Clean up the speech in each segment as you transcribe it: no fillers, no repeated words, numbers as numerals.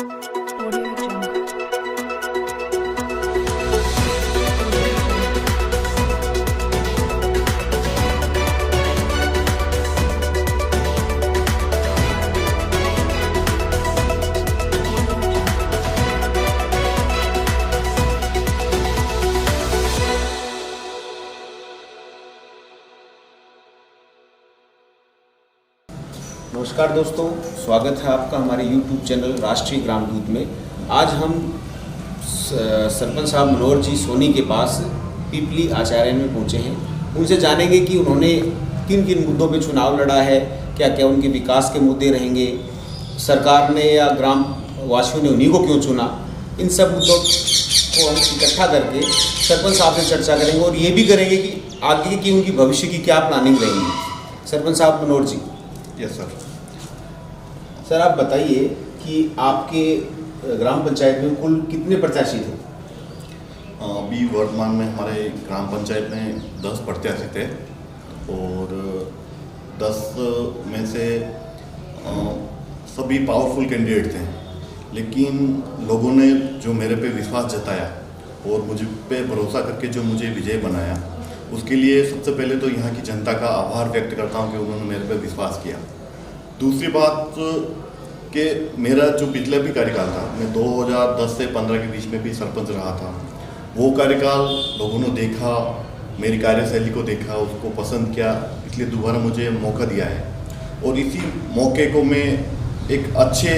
Audio Jungle. नमस्कार दोस्तों, स्वागत है आपका हमारे YouTube चैनल राष्ट्रीय ग्राम दूत में। आज हम सरपंच साहब मनोहर जी सोनी के पास पीपली आचार्य में पहुंचे हैं। उनसे जानेंगे कि उन्होंने किन किन मुद्दों पे चुनाव लड़ा है, क्या क्या उनके विकास के मुद्दे रहेंगे, सरकार ने या ग्राम वासियों ने उन्हीं को क्यों चुना। इन सब मुद्दों को हम इकट्ठा करके सरपंच साहब से चर्चा करेंगे और ये भी करेंगे कि आगे की उनकी भविष्य की क्या प्लानिंग रहेगी। सरपंच साहब Manohar ji. Yes sir. Sir आप बताइए कि आपके ग्राम पंचायत में कुल कितने प्रत्याशी थे? अभी वर्तमान में हमारे ग्राम पंचायत में 10 प्रत्याशी थे और 10 में से सभी पावरफुल कैंडिडेट थे, लेकिन लोगों ने जो मेरे पे विश्वास जताया और मुझ पे भरोसा करके जो मुझे विजय बनाया, उसके लिए सबसे पहले तो यहाँ की जनता का आभार व्यक्त करता हूँ कि उन्होंने मेरे पे विश्वास किया। दूसरी बात कि मेरा जो पिछले भी कार्यकाल था, मैं 2010 से 15 के बीच में भी सरपंच रहा था, वो कार्यकाल लोगों ने देखा, मेरी कार्यशैली को देखा, उसको पसंद किया, इसलिए दोबारा मुझे मौका दिया है। और इसी मौके को मैं एक अच्छे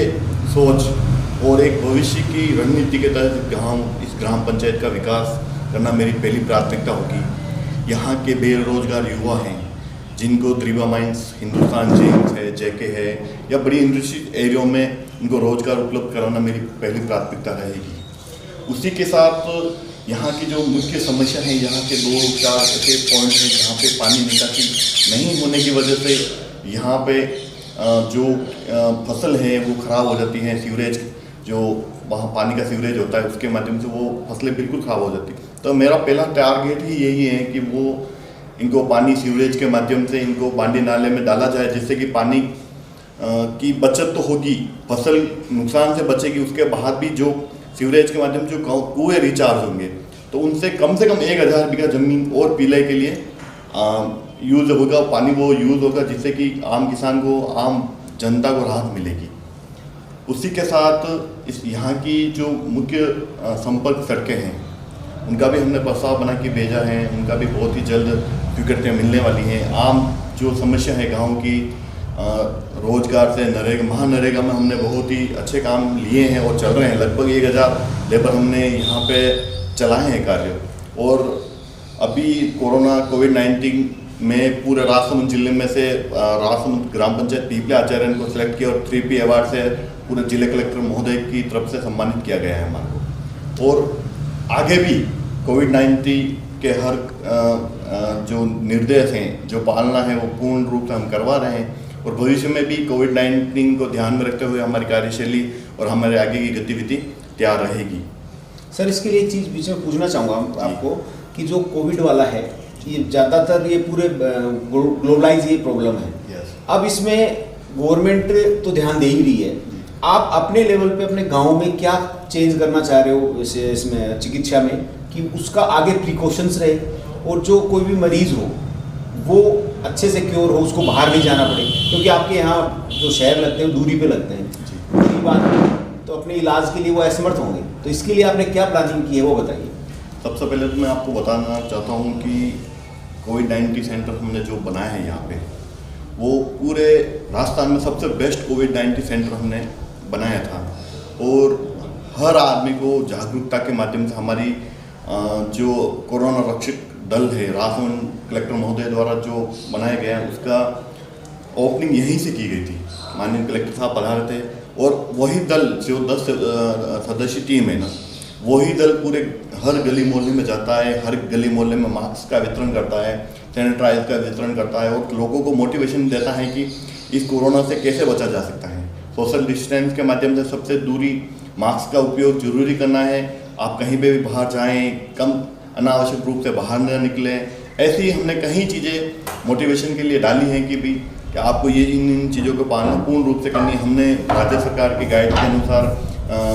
सोच और एक भविष्य की रणनीति के तहत इस ग्राम पंचायत का विकास करना मेरी पहली प्राथमिकता होगी। यहाँ के बेरोजगार युवा हैं जिनको द्रीवा माइंस, हिंदुस्तान जिंक्स है, जेके है या बड़ी इंडस्ट्री एरियो में इनको रोजगार उपलब्ध कराना मेरी पहली प्राथमिकता रहेगी। उसी के साथ यहाँ की जो मुख्य समस्या है, यहाँ के 2-4 ऐसे पॉइंट हैं जहाँ पे पानी निकासी नहीं होने की वजह से यहाँ पे जो फसल है वो ख़राब हो जाती है। सीवरेज जो वहाँ पानी का सीवरेज होता है उसके माध्यम से वो फसलें बिल्कुल ख़राब हो जाती। तो मेरा पहला टारगेट ही यही है कि वो इनको पानी सीवरेज के माध्यम से इनको बांडी नाले में डाला जाए, जिससे कि पानी की बचत तो होगी, फसल नुकसान से बचेगी, उसके बाद भी जो सीवरेज के माध्यम से जो कुएँ रिचार्ज होंगे तो उनसे कम 1000 बीघा ज़मीन और पीले के लिए यूज़ होगा, पानी वो यूज़ होगा, जिससे कि आम किसान को, आम जनता को राहत मिलेगी। उसी के साथ इस यहाँ की जो मुख्य संपर्क सड़कें हैं उनका भी हमने प्रस्ताव बना के भेजा है, उनका भी बहुत ही जल्द स्वीकृतियाँ मिलने वाली हैं। आम जो समस्या है गांव की, रोजगार से महानरेगा में हमने बहुत ही अच्छे काम लिए हैं और चल रहे हैं। लगभग 1000 लेबर हमने यहाँ पे चलाए हैं कार्य। और अभी कोविड-19 में पूरे राजसमंद जिले में से राजसमंद ग्राम पंचायत पीपली आचार्य को सिलेक्ट किया और 3P अवार्ड से पूरे जिले कलेक्टर महोदय की तरफ से सम्मानित किया गया है हमारे को। और आगे भी कोविड-19 के हर जो निर्देश हैं, जो पालना है, वो पूर्ण रूप से हम करवा रहे हैं और भविष्य में भी कोविड-19 को ध्यान में रखते हुए हमारी कार्यशैली और हमारे आगे की गतिविधि तैयार रहेगी। सर इसके लिए एक चीज़ बीच में पूछना चाहूँगा आपको कि जो कोविड वाला है, ये ज़्यादातर ये पूरे ग्लोबलाइज ये प्रॉब्लम है। अब इसमें गवर्नमेंट तो ध्यान दे ही रही है, आप अपने लेवल पे अपने गांव में क्या चेंज करना चाह रहे हो इसमें चिकित्सा में कि उसका आगे प्रिकॉशंस रहे और जो कोई भी मरीज हो वो अच्छे से क्योर हो, उसको बाहर नहीं जाना पड़े, क्योंकि आपके यहाँ जो शहर लगते हैं दूरी पे लगते हैं, दूरी बात तो अपने इलाज के लिए वो असमर्थ होंगे। तो इसके लिए आपने क्या प्लानिंग की है वो बताइए। सबसे पहले तो मैं आपको बताना चाहता हूँ कि कोविड-19 सेंटर हमने जो बनाया है यहाँ पे, वो पूरे राजस्थान में सबसे बेस्ट कोविड-19 सेंटर हमने बनाया था। और हर आदमी को जागरूकता के माध्यम से हमारी जो कोरोना रक्षक दल है, राजसमंद कलेक्टर महोदय द्वारा जो बनाया गया, उसका ओपनिंग यहीं से की गई थी। माननीय कलेक्टर साहब पधारे थे और वही दल जो 10 सदस्यीय टीम है ना, वही दल पूरे हर गली मोहल्ले में जाता है, हर गली मोहल्ले में मास्क का वितरण करता है, सैनिटाइजर का वितरण करता है और लोगों को मोटिवेशन देता है कि इस कोरोना से कैसे बचा जा सकता है। सोशल डिस्टेंस के माध्यम से सबसे दूरी, मास्क का उपयोग जरूरी करना है। आप कहीं पे भी बाहर जाएं, कम अनावश्यक रूप से बाहर न निकलें। ऐसी ही हमने कई चीज़ें मोटिवेशन के लिए डाली हैं कि भी कि आपको ये इन चीज़ों को पालना पूर्ण रूप से करनी है। हमने राज्य सरकार की गाइड के अनुसार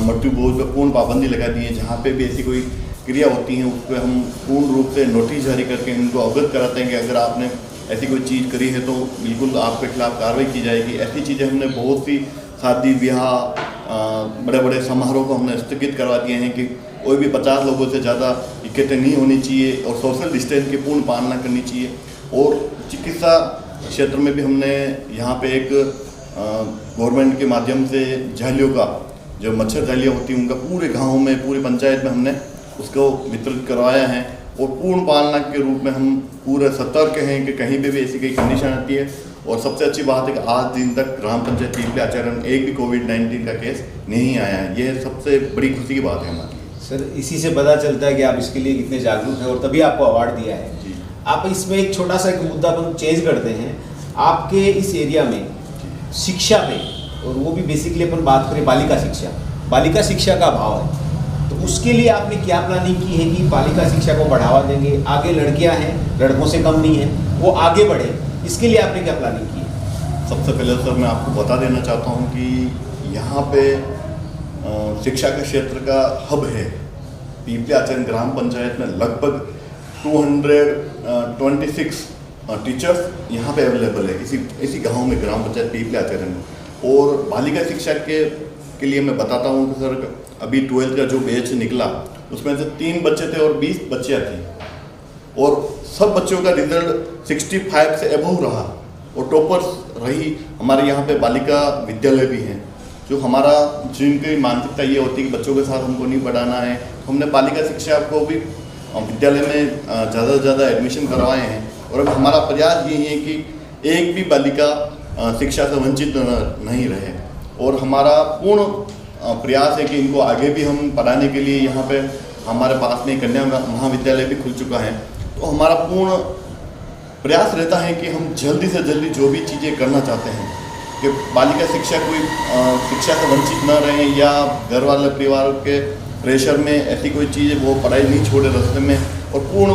मृत्यु भोज पर पूर्ण पाबंदी लगा दी है। जहाँ पे भी ऐसी कोई क्रिया होती है उस पर हम पूर्ण रूप से नोटिस जारी करके इनको अवगत कराते हैं कि अगर आपने ऐसी कोई चीज़ करी है तो बिल्कुल आपके खिलाफ कार्रवाई की जाएगी। ऐसी चीज़ें हमने बहुत सी शादी ब्याह बड़े बड़े समारोह को हमने स्थगित करवा दिए हैं कि कोई भी 50 लोगों से ज़्यादा इकट्ठे नहीं होनी चाहिए और सोशल डिस्टेंस की पूर्ण पालना करनी चाहिए। और चिकित्सा क्षेत्र में भी हमने यहाँ पे एक गवर्नमेंट के माध्यम से जालियों का जो मच्छर जालियाँ होती हैं उनका पूरे गाँव में पूरी पंचायत में हमने उसको वितरित करवाया है। और पूर्ण पालना के रूप में हम पूरे सतर्क हैं कि कहीं पे भी ऐसी कोई कंडीशन आती है। और सबसे अच्छी बात है कि आज दिन तक ग्राम पंचायत पीपले आचरण में एक भी कोविड-19 का केस नहीं आया है। ये सबसे बड़ी खुशी की बात है हमारी। सर इसी से पता चलता है कि आप इसके लिए कितने जागरूक हैं और तभी आपको अवार्ड दिया है। जी। आप इसमें एक छोटा सा एक मुद्दा अपन चेंज करते हैं। आपके इस एरिया में शिक्षा पे, और वो भी बेसिकली अपन बात करें बालिका शिक्षा का अभाव है, तो उसके लिए आपने क्या प्लानिंग की है कि बालिका शिक्षा को बढ़ावा देंगे? आगे लड़कियां हैं, लड़कों से कम नहीं है, वो आगे बढ़े, इसके लिए आपने क्या प्लानिंग की है? सबसे पहले सर मैं आपको बता देना चाहता हूँ कि यहाँ पे शिक्षा के क्षेत्र का हब है। पीपले आचरण ग्राम पंचायत में लगभग 226 टीचर्स यहाँ पे अवेलेबल है इसी गांव में, ग्राम पंचायत पीपले आचरण में। और बालिका शिक्षा के लिए मैं बताता हूँ कि सर अभी 12th का जो बैच निकला उसमें से 3 बच्चे थे और 20 बच्चियाँ थी और सब बच्चों का रिजल्ट 65 से अबव रहा और टॉपर्स रही। हमारे यहाँ पे बालिका विद्यालय भी हैं जो हमारा जिनकी मानसिकता ये होती है कि बच्चों के साथ हमको नहीं पढ़ाना है, तो हमने बालिका शिक्षा को भी विद्यालय में ज़्यादा से ज़्यादा एडमिशन करवाए हैं। और अब हमारा प्रयास यही है कि एक भी बालिका शिक्षा से वंचित नहीं रहे और हमारा पूर्ण प्रयास है कि इनको आगे भी हम पढ़ाने के लिए यहाँ पे हमारे पास में कन्या महाविद्यालय भी खुल चुका है। तो हमारा पूर्ण प्रयास रहता है कि हम जल्दी से जल्दी जो भी चीज़ें करना चाहते हैं कि बालिका शिक्षा कोई शिक्षा से वंचित न रहें या घर वाले परिवार के प्रेशर में ऐसी कोई चीज़ वो पढ़ाई नहीं छोड़े रास्ते में। और पूर्ण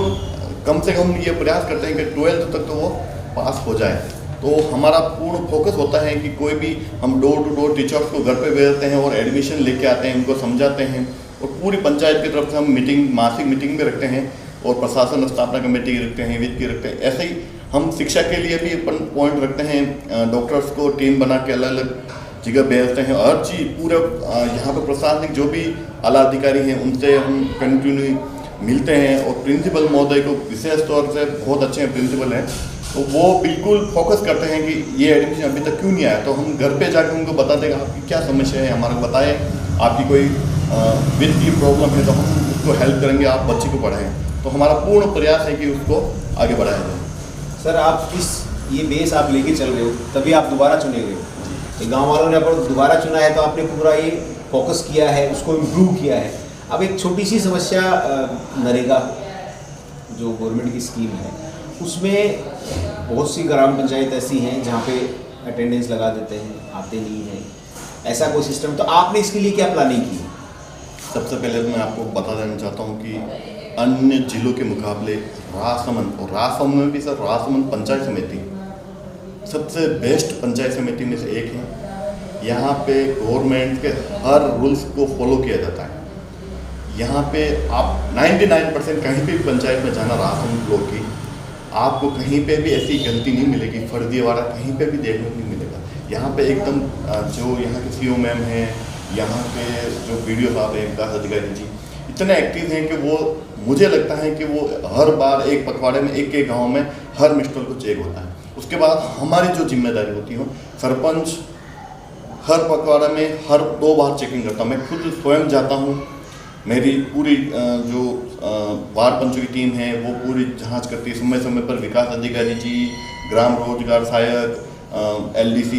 कम से कम ये प्रयास करते हैं कि 12th तक तो वो पास हो जाए। तो हमारा पूर्ण फोकस होता है कि कोई भी हम डोर टू डोर टीचर्स को घर पे भेजते हैं और एडमिशन लेके आते हैं, उनको समझाते हैं और पूरी पंचायत की तरफ से हम मासिक मीटिंग भी रखते हैं और प्रशासन स्थापना कमेटी रखते हैं, वित्त की रखते हैं। ऐसे ही हम शिक्षा के लिए भी अपन पॉइंट रखते हैं, डॉक्टर्स को टीम बना के अलग अलग जगह भेजते हैं। हर चीज़ पूरा यहाँ पर प्रशासनिक जो भी आला अधिकारी हैं उनसे हम कंटिन्यू मिलते हैं और प्रिंसिपल महोदय को विशेष तौर से बहुत अच्छे प्रिंसिपल हैं, तो वो बिल्कुल फोकस करते हैं कि ये एडमिशन अभी तक क्यों नहीं आया। तो हम घर पे जाकर उनको बताते हैं आपकी क्या समस्या है, हमारे को बताएं, आपकी कोई वित्त की प्रॉब्लम है तो हम उसको हेल्प करेंगे, आप बच्चे को पढ़ाएं। तो हमारा पूर्ण प्रयास है कि उसको आगे बढ़ाया जाए। सर आप ये बेस आप लेके चल रहे हो, तभी आप दोबारा चुने गए हो। गाँव वालों ने आपको दोबारा चुना है तो आपने पूरा ये फोकस किया है, उसको इम्प्रूव किया है। अब एक छोटी सी समस्या, नरेगा जो गवर्नमेंट की स्कीम है उसमें बहुत सी ग्राम पंचायत ऐसी हैं जहाँ पे अटेंडेंस लगा देते हैं, आते नहीं हैं, ऐसा कोई सिस्टम, तो आपने इसके लिए क्या प्लानिंग की? सबसे पहले मैं आपको बता देना चाहता हूँ कि अन्य जिलों के मुकाबले राजसमंद, और राजसमंद में भी सर राजसमंद पंचायत समिति सबसे बेस्ट पंचायत समिति में से एक है। यहाँ पे गवर्नमेंट के हर रूल्स को फॉलो किया जाता है। यहाँ पे आप 99% कहीं भी पंचायत में जाना राजसमंद ब्लॉक की, आपको कहीं पे भी ऐसी गलती नहीं मिलेगी, फर्जीवाड़ा कहीं पे भी देखने को नहीं मिलेगा। यहाँ पे एकदम जो यहाँ के CO मैम हैं, यहाँ के जो BDO साहब हैं, विकास अधिकारी जी इतने एक्टिव हैं कि वो मुझे लगता है कि वो हर बार एक पखवाड़े में एक गांव में हर मिस्टर को चेक होता है। उसके बाद हमारी जो जिम्मेदारी होती है, सरपंच हर पखवाड़े में हर 2 बार चेकिंग करता हूँ। मैं खुद स्वयं जाता हूँ, मेरी पूरी जो वार्ड पंचों की टीम है वो पूरी जांच करती है समय समय पर। विकास अधिकारी जी, ग्राम रोजगार सहायक, LDC,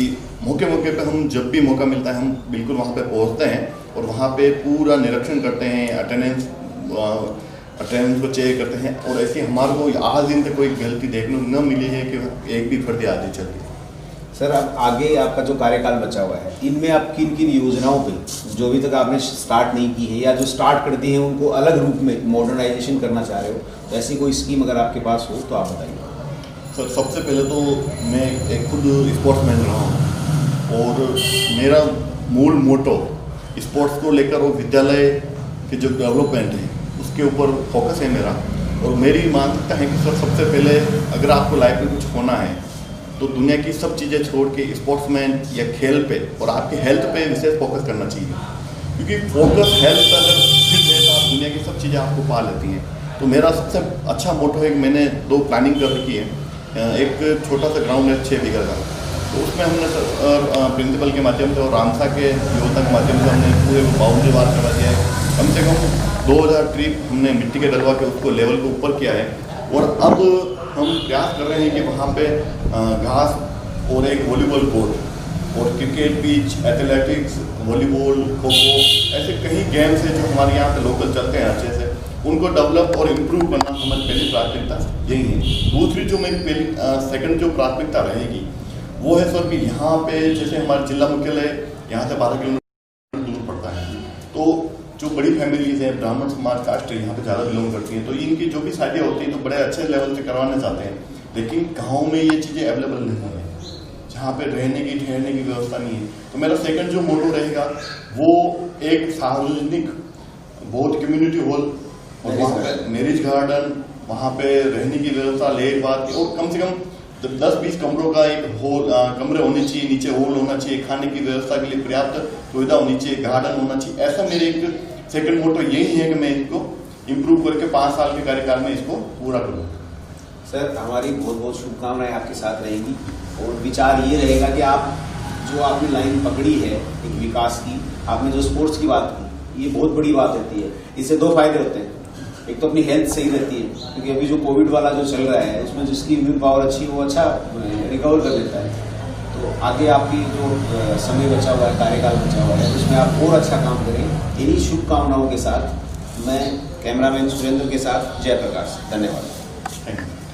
मौके पे हम जब भी मौका मिलता है हम बिल्कुल वहाँ पे पहुँचते हैं और वहाँ पे पूरा निरीक्षण करते हैं, अटेंडेंस को चेक करते हैं। और ऐसे हमारे को आज दिन तक कोई गलती देखने को न मिली है कि एक भी फर्जी आदि चलती है। सर अब आगे आपका जो कार्यकाल बचा हुआ है, इनमें आप किन किन योजनाओं पे जो अभी तक आपने स्टार्ट नहीं की है या जो स्टार्ट कर दी है उनको अलग रूप में मॉडर्नाइजेशन करना चाह रहे हो, तो ऐसी कोई स्कीम अगर आपके पास हो तो आप बताइए। सर सबसे पहले तो मैं एक खुद स्पोर्ट्समैन रहा हूँ और मेरा मूल मोटो स्पोर्ट्स को लेकर और विद्यालय के जो डेवलपमेंट है उसके ऊपर फोकस है मेरा। और मेरी मानसिकता है कि सर सबसे पहले अगर आपको लाइफ में कुछ होना है तो दुनिया की सब चीज़ें छोड़ के स्पोर्ट्समैन या खेल पे और आपके हेल्थ पे विशेष फोकस करना चाहिए, क्योंकि फोकस हेल्थ पर अगर फिट है तो आप दुनिया की सब चीज़ें आपको पा लेती हैं। तो मेरा सबसे अच्छा मोटो है कि मैंने 2 प्लानिंग कर रखी है। एक छोटा सा ग्राउंड है 6 बीघा का, तो उसमें हमने प्रिंसिपल के माध्यम से और रामसा के योजना के माध्यम से हमने पूरे बाउंड्री वार करवा दिया है। कम से कम 2000 ट्रिप हमने मिट्टी के डलवा के उसको लेवल को ऊपर किया है। और अब हम प्रयास कर रहे हैं कि वहाँ पे घास और एक वॉलीबॉल कोर्ट और cricket pitch, athletics, volleyball, kho kho, ऐसे कई गेम्स हैं जो हमारे यहाँ पे लोकल चलते हैं अच्छे से, उनको डेवलप और इम्प्रूव करना हमारी पहली प्राथमिकता यही है। दूसरी जो मेरी पहली सेकंड जो प्राथमिकता रहेगी वो है सर कि यहाँ पे जैसे हमारा जिला मुख्यालय यहाँ से 12 किलोमीटर दूर पड़ता है, तो जो बड़ी फैमिलीज हैं, ब्राह्मण समाज कास्ट यहाँ पे ज़्यादा बिलोंग करती हैं, तो इनकी जो भी शादियाँ होती हैं तो बड़े अच्छे लेवल से करवाना चाहते हैं, लेकिन गाँव में ये चीज़ें अवेलेबल नहीं है, जहाँ पे रहने की ठहरने की व्यवस्था नहीं है। तो मेरा सेकंड जो मोटो रहेगा वो एक सार्वजनिक बहुत कम्युनिटी हॉल और वहाँ पे मैरिज गार्डन, वहाँ पे रहने की व्यवस्था, लेट बात और कम से कम 10-20 कमरों का एक हॉल, कमरे होने चाहिए, नीचे हॉल होना चाहिए, खाने की व्यवस्था के लिए पर्याप्त सुविधा होनी चाहिए, गार्डन होना चाहिए। ऐसा मेरे एक सेकंड मोटो यही है कि मैं इसको इम्प्रूव करके 5 साल के कार्यकाल में इसको पूरा करूँ। सर हमारी बहुत बहुत शुभकामनाएं आपके साथ रहेंगी और विचार ये रहेगा कि आप जो आपने लाइन पकड़ी है एक विकास की, आपने जो स्पोर्ट्स की बात की, ये बहुत बड़ी बात होती है। इससे 2 फायदे होते हैं, एक तो अपनी हेल्थ सही रहती है, क्योंकि अभी जो कोविड वाला जो चल रहा है उसमें जिसकी इम्यून पावर अच्छी वो अच्छा रिकवर कर लेता है, तो आगे आपकी जो समय बचा हुआ है, कार्यकाल बचा हुआ है, उसमें आप और अच्छा काम करें। इन्हीं शुभकामनाओं के साथ मैं कैमरामैन सुरेंद्र के साथ जयप्रकाश, धन्यवाद। Thank you.